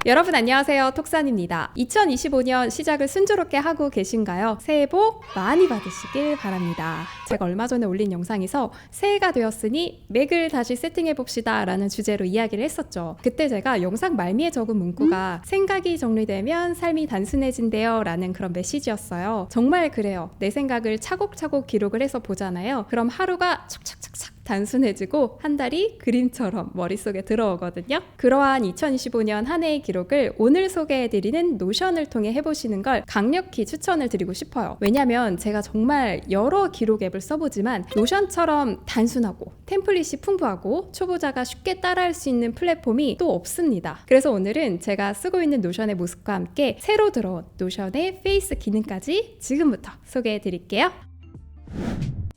여러분 안녕하세요. 톡산입니다. 2025년 시작을 순조롭게 하고 계신가요? 새해 복 많이 받으시길 바랍니다. 제가 얼마 전에 올린 영상에서 새해가 되었으니 맥을 다시 세팅해봅시다 라는 주제로 이야기를 했었죠. 그때 제가 영상 말미에 적은 문구가 생각이 정리되면 삶이 단순해진대요 라는 그런 메시지였어요. 정말 그래요. 내 생각을 차곡차곡 기록을 해서 보잖아요. 그럼 하루가 착착착착 단순해지고 한 달이 그림처럼 머릿속에 들어오거든요. 그러한 2025년 한 해의 기록을 오늘 소개해드리는 노션을 통해 해보시는 걸 강력히 추천을 드리고 싶어요. 왜냐면 제가 정말 여러 기록 앱을 써보지만 노션처럼 단순하고 템플릿이 풍부하고 초보자가 쉽게 따라할 수 있는 플랫폼이 또 없습니다. 그래서 오늘은 제가 쓰고 있는 노션의 모습과 함께 새로 들어온 노션의 페이스 기능까지 지금부터 소개해드릴게요.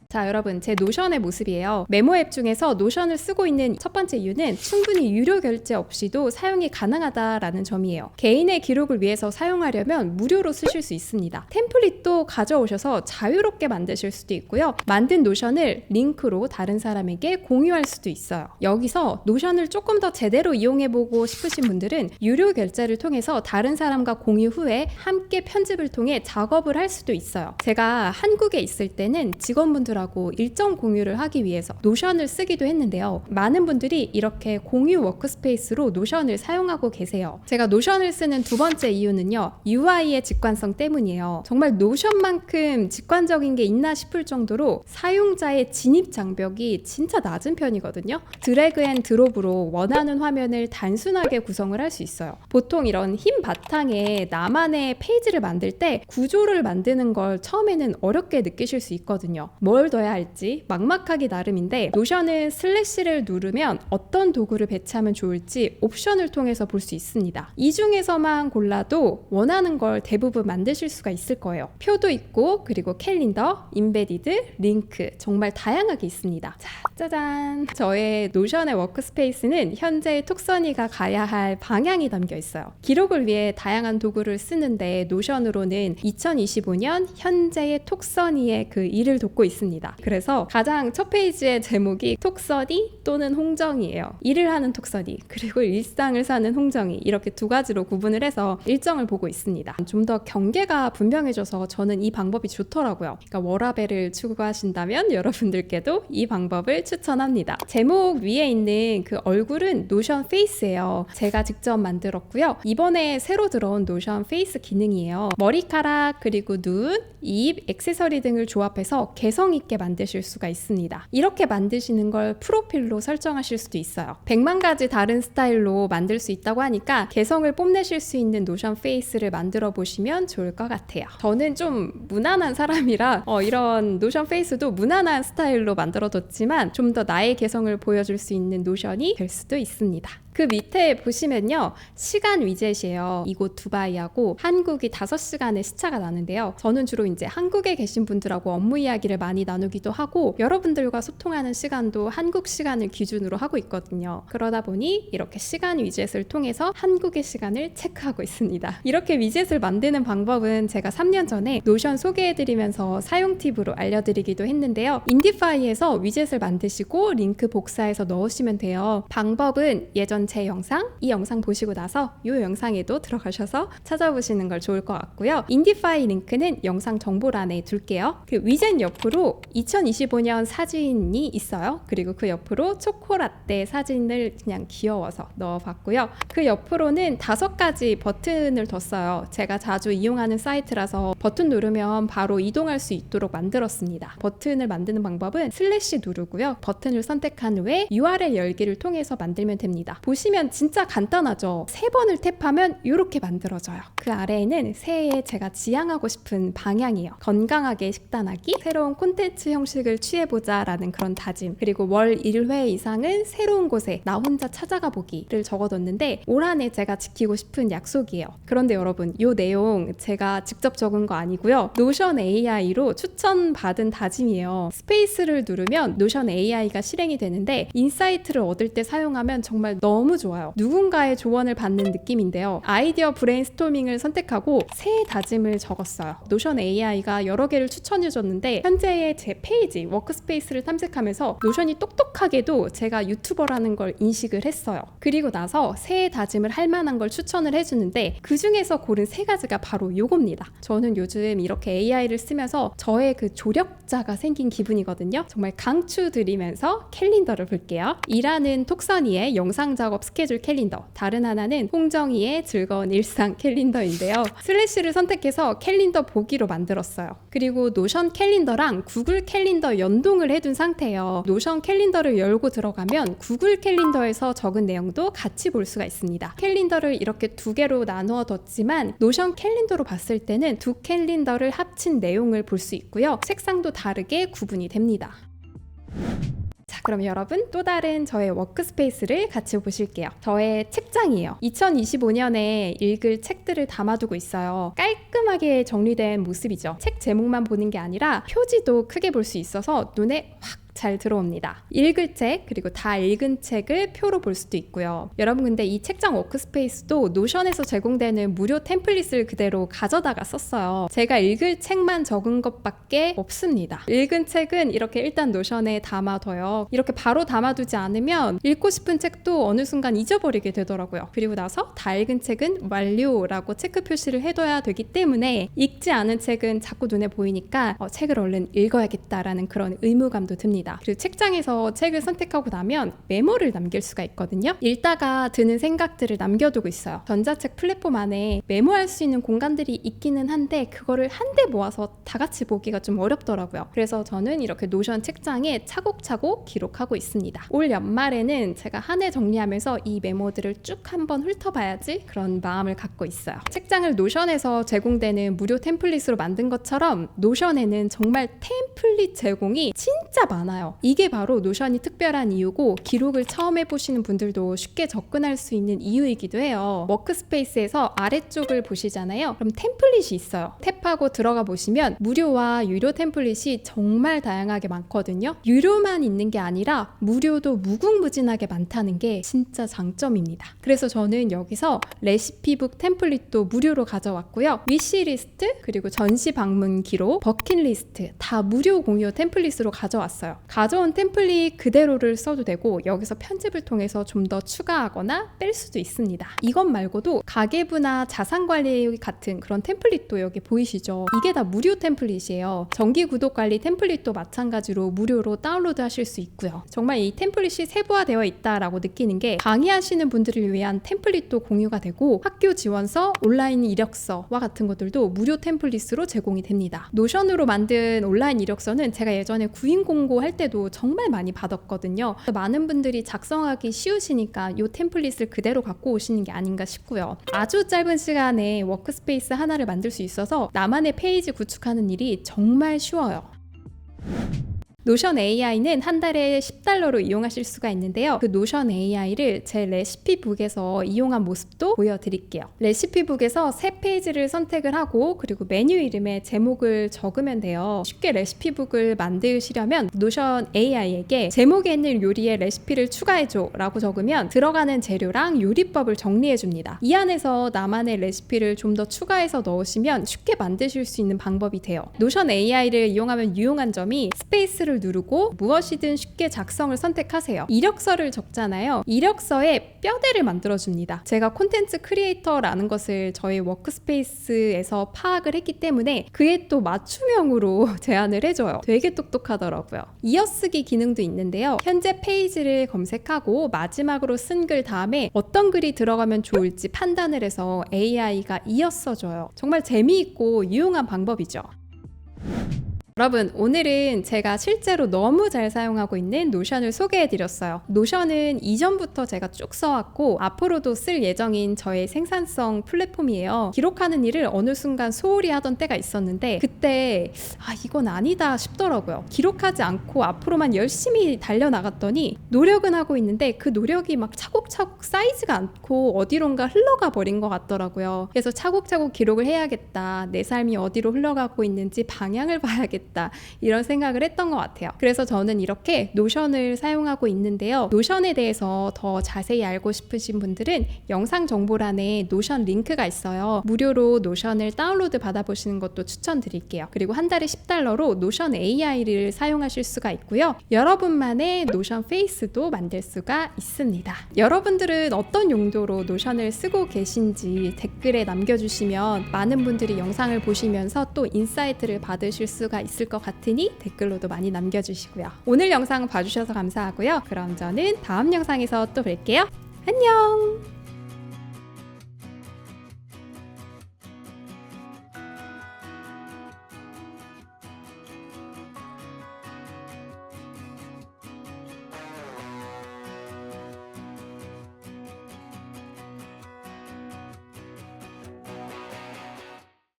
자, 여러분, 제 노션의 모습이에요. 메모 앱 중에서 노션을 쓰고 있는 첫 번째 이유는 충분히 유료 결제 없이도 사용이 가능하다라는 점이에요. 개인의 기록을 위해서 사용하려면 무료로 쓰실 수 있습니다. 템플릿도 가져오셔서 자유롭게 만드실 수도 있고요. 만든 노션을 링크로 다른 사람에게 공유할 수도 있어요. 여기서 노션을 조금 더 제대로 이용해보고 싶으신 분들은 유료 결제를 통해서 다른 사람과 공유 후에 함께 편집을 통해 작업을 할 수도 있어요. 제가 한국에 있을 때는 직원분들하고 일정 공유를 하기 위해서 노션을 쓰기도 했는데요. 많은 분들이 이렇게 공유 워크스페이스로 노션을 사용하고 계세요. 제가 노션을 쓰는 두 번째 이유는요. UI의 직관성 때문이에요. 정말 노션만큼 직관적인 게 있나 싶을 정도로 사용자의 진입 장벽이 진짜 낮은 편이거든요. 드래그 앤 드롭으로 원하는 화면을 단순하게 구성을 할 수 있어요. 보통 이런 흰 바탕에 나만의 페이지를 만들 때 구조를 만드는 걸 처음에는 어렵게 느끼실 수 있거든요. 뭘 둬야 할지 막막하기 나름인데 노션은 슬래시를 누르면 어떤 도구를 배치하면 좋을지 옵션을 통해서 볼 수 있습니다. 이 중에서만 골라도 원하는 걸 대부분 만드실 수가 있을 거예요. 표도 있고 그리고 캘린더, 인베디드, 링크 정말 다양하게 있습니다. 자, 짜잔! 저의 노션의 워크스페이스는 현재 톡선이가 가야 할 방향이 담겨 있어요. 기록을 위해 다양한 도구를 쓰는데 노션으로는 2025년 현재의 톡선이의 그 일을 돕고 있습니다. 그래서 가장 첫 페이지의 제목이 톡선이 또는 홍정이에요. 일을 하는 톡선이 그리고 일상을 사는 홍정이 이렇게 두 가지로 구분을 해서 일정을 보고 있습니다. 좀 더 경계가 분명해져서 저는 이 방법이 좋더라고요. 그러니까 워라밸을 추구하신다면 여러분들께도 이 방법을 추천합니다. 제목 위에 있는 그 얼굴은 노션 페이스예요. 제가 직접 만들었고요. 이번에 새로 들어온 노션 페이스 기능이에요. 머리카락 그리고 눈, 입, 액세서리 등을 조합해서 개성 있게 만드실 수가 있습니다. 이렇게 만드시는 걸 프로필로 설정하실 수도 있어요. 100만 가지 다른 스타일로 만들 수 있다고 하니까 개성을 뽐내실 수 있는 노션 페이스를 만들어 보시면 좋을 것 같아요. 저는 좀 무난한 사람이라 이런 노션 페이스도 무난한 스타일로 만들어뒀지만 좀 더 나의 개성을 보여줄 수 있는 노션이 될 수도 있습니다. 그 밑에 보시면요. 시간 위젯이에요. 이곳 두바이하고 한국이 5시간의 시차가 나는데요. 저는 주로 이제 한국에 계신 분들하고 업무 이야기를 많이 나누기도 하고 여러분들과 소통하는 시간도 한국 시간을 기준으로 하고 있거든요. 그러다 보니 이렇게 시간 위젯을 통해서 한국의 시간을 체크하고 있습니다. 이렇게 위젯을 만드는 방법은 제가 3년 전에 노션 소개해드리면서 사용 팁으로 알려드리기도 했는데요. 인디파이에서 위젯을 만드시고 링크 복사해서 넣으시면 돼요. 방법은 예전 제 영상, 이 영상 보시고 나서 이 영상에도 들어가셔서 찾아보시는 걸 좋을 것 같고요. 인디파이 링크는 영상 정보란에 둘게요. 그 위젯 옆으로 2025년 사진이 있어요. 그리고 그 옆으로 초코라떼 사진을 그냥 귀여워서 넣어봤고요. 그 옆으로는 5가지 버튼을 뒀어요. 제가 자주 이용하는 사이트라서 버튼 누르면 바로 이동할 수 있도록 만들었습니다. 버튼을 만드는 방법은 슬래시 누르고요. 버튼을 선택한 후에 URL 열기를 통해서 만들면 됩니다. 보시면 진짜 간단하죠. 3번을 탭하면 이렇게 만들어져요. 그 아래에는 새해에 제가 지향하고 싶은 방향이에요. 건강하게 식단하기, 새로운 콘텐츠 형식을 취해보자 라는 그런 다짐, 그리고 월 1회 이상은 새로운 곳에 나 혼자 찾아가 보기를 적어뒀는데 올 한 해 제가 지키고 싶은 약속이에요. 그런데 여러분, 이 내용 제가 직접 적은 거 아니고요. 노션 AI로 추천받은 다짐이에요. 스페이스를 누르면 노션 AI가 실행이 되는데 인사이트를 얻을 때 사용하면 정말 너무 너무 좋아요. 누군가의 조언을 받는 느낌인데요. 아이디어 브레인스토밍을 선택하고 새해 다짐을 적었어요. 노션 AI가 여러 개를 추천해줬는데 현재의 제 페이지 워크스페이스를 탐색하면서 노션이 똑똑하게도 제가 유튜버라는 걸 인식을 했어요. 그리고 나서 새해 다짐을 할 만한 걸 추천을 해주는데 그 중에서 고른 세 가지가 바로 요겁니다. 저는 요즘 이렇게 AI를 쓰면서 저의 그 조력자가 생긴 기분이거든요. 정말 강추드리면서 캘린더를 볼게요. 일하는 톡선이의 영상 작업 스케줄 캘린더, 다른 하나는 홍정희의 즐거운 일상 캘린더인데요. 슬래시를 선택해서 캘린더 보기로 만들었어요. 그리고 노션 캘린더랑 구글 캘린더 연동을 해둔 상태예요. 노션 캘린더를 열고 들어가면 구글 캘린더에서 적은 내용도 같이 볼 수가 있습니다. 캘린더를 이렇게 두 개로 나누어 뒀지만 노션 캘린더로 봤을 때는 두 캘린더를 합친 내용을 볼 수 있고요. 색상도 다르게 구분이 됩니다. 자, 그럼 여러분 또 다른 저의 워크스페이스를 같이 보실게요. 저의 책장이에요. 2025년에 읽을 책들을 담아두고 있어요. 깔끔하게 정리된 모습이죠. 책 제목만 보는 게 아니라 표지도 크게 볼 수 있어서 눈에 확 잘 들어옵니다. 읽을 책, 그리고 다 읽은 책을 표로 볼 수도 있고요. 여러분 근데 이 책장 워크스페이스도 노션에서 제공되는 무료 템플릿을 그대로 가져다가 썼어요. 제가 읽을 책만 적은 것밖에 없습니다. 읽은 책은 이렇게 일단 노션에 담아둬요. 이렇게 바로 담아두지 않으면 읽고 싶은 책도 어느 순간 잊어버리게 되더라고요. 그리고 나서 다 읽은 책은 완료라고 체크 표시를 해둬야 되기 때문에 읽지 않은 책은 자꾸 눈에 보이니까 책을 얼른 읽어야겠다라는 그런 의무감도 듭니다. 그리고 책장에서 책을 선택하고 나면 메모를 남길 수가 있거든요. 읽다가 드는 생각들을 남겨두고 있어요. 전자책 플랫폼 안에 메모할 수 있는 공간들이 있기는 한데 그거를 한데 모아서 다 같이 보기가 좀 어렵더라고요. 그래서 저는 이렇게 노션 책장에 차곡차곡 기록하고 있습니다. 올 연말에는 제가 한 해 정리하면서 이 메모들을 쭉 한번 훑어봐야지 그런 마음을 갖고 있어요. 책장을 노션에서 제공되는 무료 템플릿으로 만든 것처럼 노션에는 정말 템플릿 제공이 진짜 많아요. 이게 바로 노션이 특별한 이유고 기록을 처음 해보시는 분들도 쉽게 접근할 수 있는 이유이기도 해요. 워크스페이스에서 아래쪽을 보시잖아요. 그럼 템플릿이 있어요. 탭하고 들어가 보시면 무료와 유료 템플릿이 정말 다양하게 많거든요. 유료만 있는 게 아니라 무료도 무궁무진하게 많다는 게 진짜 장점입니다. 그래서 저는 여기서 레시피북 템플릿도 무료로 가져왔고요. 위시리스트, 그리고 전시 방문 기록, 버킷리스트 다 무료 공유 템플릿으로 가져왔어요. 가져온 템플릿 그대로를 써도 되고 여기서 편집을 통해서 좀 더 추가하거나 뺄 수도 있습니다. 이것 말고도 가계부나 자산관리 같은 그런 템플릿도 여기 보이시죠? 이게 다 무료 템플릿이에요. 정기 구독관리 템플릿도 마찬가지로 무료로 다운로드 하실 수 있고요. 정말 이 템플릿이 세부화되어 있다라고 느끼는 게 강의하시는 분들을 위한 템플릿도 공유가 되고 학교 지원서, 온라인 이력서와 같은 것들도 무료 템플릿으로 제공이 됩니다. 노션으로 만든 온라인 이력서는 제가 예전에 구인 공고할 때도 정말 많이 받았거든요. 많은 분들이 작성하기 쉬우시니까 이 템플릿을 그대로 갖고 오시는 게 아닌가 싶고요. 아주 짧은 시간에 워크스페이스 하나를 만들 수 있어서 나만의 페이지 구축하는 일이 정말 쉬워요. 노션 AI는 한 달에 $10로 이용하실 수가 있는데요. 그 노션 AI를 제 레시피북에서 이용한 모습도 보여드릴게요. 레시피북에서 새 페이지를 선택을 하고 그리고 메뉴 이름에 제목을 적으면 돼요. 쉽게 레시피북을 만드시려면 노션 AI에게 제목에 있는 요리의 레시피를 추가해줘 라고 적으면 들어가는 재료랑 요리법을 정리해줍니다. 이 안에서 나만의 레시피를 좀 더 추가해서 넣으시면 쉽게 만드실 수 있는 방법이 돼요. 노션 AI를 이용하면 유용한 점이 스페이스를 누르고 무엇이든 쉽게 작성을 선택하세요. 이력서를 적잖아요. 이력서에 뼈대를 만들어줍니다. 제가 콘텐츠 크리에이터라는 것을 저희 워크스페이스에서 파악을 했기 때문에 그에 또 맞춤형으로 제안을 해줘요. 되게 똑똑하더라고요. 이어쓰기 기능도 있는데요. 현재 페이지를 검색하고 마지막으로 쓴 글 다음에 어떤 글이 들어가면 좋을지 판단을 해서 AI가 이어써줘요. 정말 재미있고 유용한 방법이죠. 여러분, 오늘은 제가 실제로 너무 잘 사용하고 있는 노션을 소개해드렸어요. 노션은 이전부터 제가 쭉 써왔고 앞으로도 쓸 예정인 저의 생산성 플랫폼이에요. 기록하는 일을 어느 순간 소홀히 하던 때가 있었는데 그때 이건 아니다 싶더라고요. 기록하지 않고 앞으로만 열심히 달려나갔더니 노력은 하고 있는데 그 노력이 막 차곡차곡 쌓이지가 않고 어디론가 흘러가 버린 것 같더라고요. 그래서 차곡차곡 기록을 해야겠다. 내 삶이 어디로 흘러가고 있는지 방향을 봐야겠다. 되겠다 이런 생각을 했던 것 같아요. 그래서 저는 이렇게 노션을 사용하고 있는데요. 노션에 대해서 더 자세히 알고 싶으신 분들은 영상 정보란에 노션 링크가 있어요. 무료로 노션을 다운로드 받아보시는 것도 추천드릴게요. 그리고 한 달에 $10로 노션 AI를 사용하실 수가 있고요. 여러분만의 노션 페이스도 만들 수가 있습니다. 여러분들은 어떤 용도로 노션을 쓰고 계신지 댓글에 남겨주시면 많은 분들이 영상을 보시면서 또 인사이트를 받으실 수가 있을 것 같으니 댓글로도 많이 남겨주시고요. 오늘 영상 봐주셔서 감사하고요. 그럼 저는 다음 영상에서 또 뵐게요. 안녕!